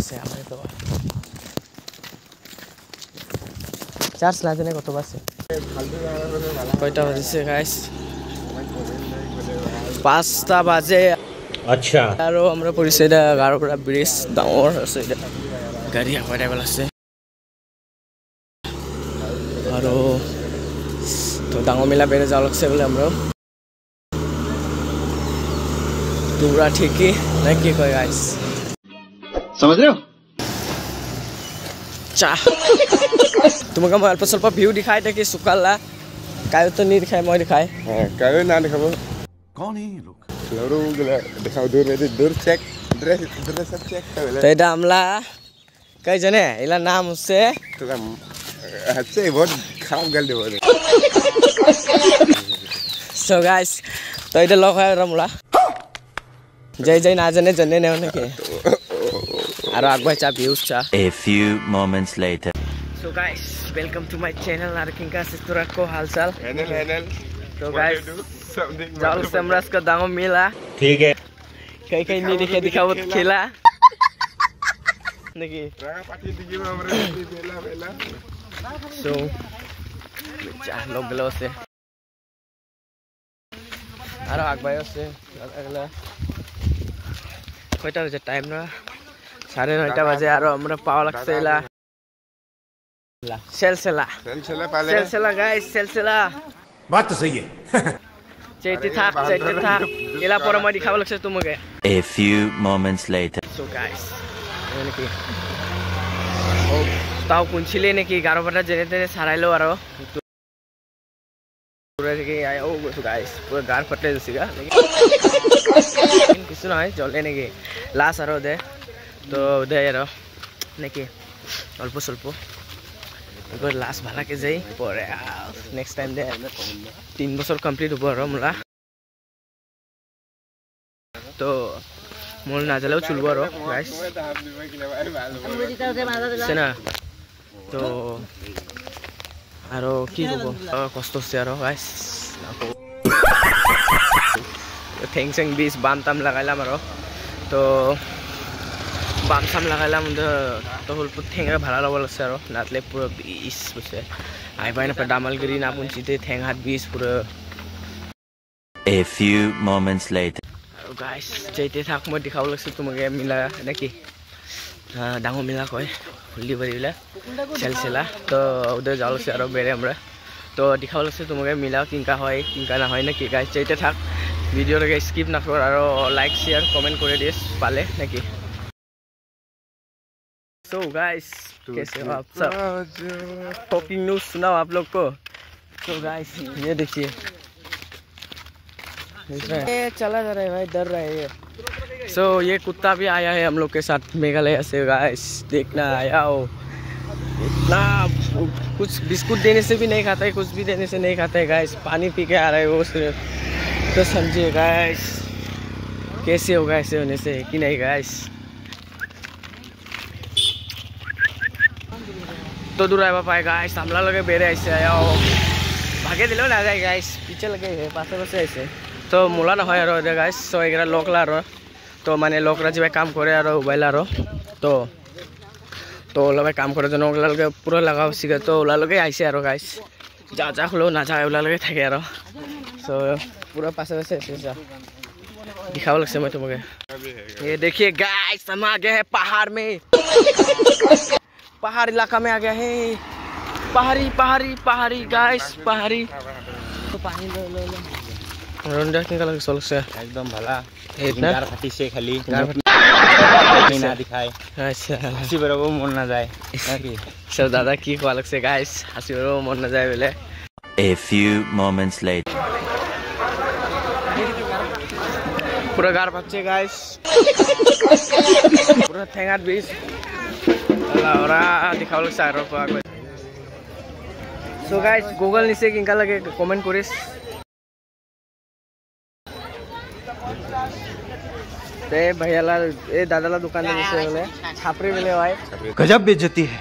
আছে আমার তো চার্জ না জানে কত বাজে কয়টা বাজে গাইস 5টা বাজে আচ্ছা আৰু আমরা পরিছে এটা গাৰপৰা ব্ৰিজ ডাঙৰ আছে এটা গাড়ী আগুৱাই আছে আৰু তো ডাঙৰ মেলা বেৰে যাব লাগছে বলে আমরা पूरा ठीक ही नहीं कि कोई गाइस समझ रहे हो चा तुमका मैं अल्प स्वल्प व्यू दिखाई थे कि सुकाला कायो तो नहीं दिखाए मैं दिखाए हां कायो ना दिखाबो कौन है ये लोग लरो गला दिखाओ दूर चेक ड्रेस सब चेक करे ते दामला कई जने इला नाम से तो अच्छे बहुत खराब गल दे सो गाइस तो इधर लोग है रमला जय जय ना जाने जने ने उनके और आगवा चा व्यूज चा A few moments later So guys welcome to my channel Narkinka Sistura को हालचाल हैनल तो guys जाल समरस का दांगो मिला ठीक है कई नहीं दिखे दिखाओ खेला देखिए रागा पार्टी दिखे हमरे बेला so चा लोग गलो से और आगवा से अगला কয়টা বাজে টাইম না 9:30 বাজে আর আমরা পাওয়া লাগছে এলা সেলসেলা पाले সেলসেলা গাইস সেলসেলা बात तो सही है চেইতে থাক এলা পরে মই দেখাব লাগছে তোমাকে A few moments later so guys মানে কি ও তাও কোনছিলে নাকি 11টা জেনে তেনে সারাইলো আর পুরো থেকে আয় ও গাইস পুরো গার ফটলে দিছিগা কিছু নয় চলে নাকি লাস্ট আর দে তো দে আর নাকি অল্প স্বল্প এবার লাস্ট ভালাকে যাই পরে নেক্সট টাইম দে 3 বছর কমপ্লিট হবো আর মোলা তো মোল না জ্বালেও চলবো আর গাইস সেনা তো আৰু কি হব কষ্ট আছে আৰু গাইস थैंक सेंग बीस बाम ताम लगाइलाम आरो तो बाम साम लगाइलाम तो हुलपुर थेंगा भाड़ा लग लगसे आरो नातले पूरा 20 बसे आइ बाय ना दामालगिरि ना पुनचिते थेंग हात 20 पूरा A few moments later आरो गाइस जेते थाक म दिखाव लगसे तुमगे मिला नेकी डांगो मिला कय हुल्ली बरिला सेलसेला तो उधर जाव लगसे आरो बेरे हमरा तो दिखाव लगसे तुमगे मिला किनका হয় किनका ना হয় नेकी गाइस जेते थाक वीडियो रे स्किप ना कर और लाइक शेयर कमेंट करे दिस पाले नेकी सो गाइस कैसे हो आप सब टॉकिंग न्यूज़ सुनाओ आप लोग को तो गाइस ये देखिए ये चला जा रहा है भाई डर रहा है ये सो ये कुत्ता भी आया है हम लोग के साथ मेघालय से गाइस देखना आया हो इतना कुछ बिस्कुट देने से भी नहीं खाता है कुछ भी देने से नहीं खाता है गाइस पानी पी के आ रहा है वो सिर्फ तो समझिए गाइस कैसे होगा ऐसे होने से कि नहीं गाइस तो दूर आया पाए गाइस हमला लगे बेरे ऐसे आया हो भागे दिलो ना जाए गाइस पीछे लगे है पासे पासे ऐसे तो मोला ना হয় আর গাইস সো এগরা লোকলা আর তো মানে লোকরা যে কাম করে আর মোবাইল আর তো তো ওলা কাম করে জন্য ওলা লগে পুরো লাগাও সিগে তো ওলা লগে আইছে আর গাইস যা যা হলো না যা ওলা লগে থাকে আর सो पूरा पास से ऐसा दिखाओ लगसे मैं तुम्हें ये देखिए गाइस हम आ गए हैं पहाड़ में पहाड़ इलाका में आ गया है पहाड़ी पहाड़ी पहाड़ी गाइस पहाड़ी तो पानी लो लो लो रंडा के कलर सोल से एकदम भला इतना गार फटी से खाली गार फटी ना दिखाए अच्छा हंसी बराबर मन ना जाए सर दादा की अलग से गाइस हंसी बराबर मन ना जाए बोले A few moments later पूरा गार बच्चे गाइस पूरा थेंगात 20 लाउरा दिखाव लग सारो को आगे सो गाइस गूगल निसे किनका लगे कमेंट करिस ते भैयाला ए दादाला दुकान में से बोले छापरी मिले भाई गजब बेइज्जती है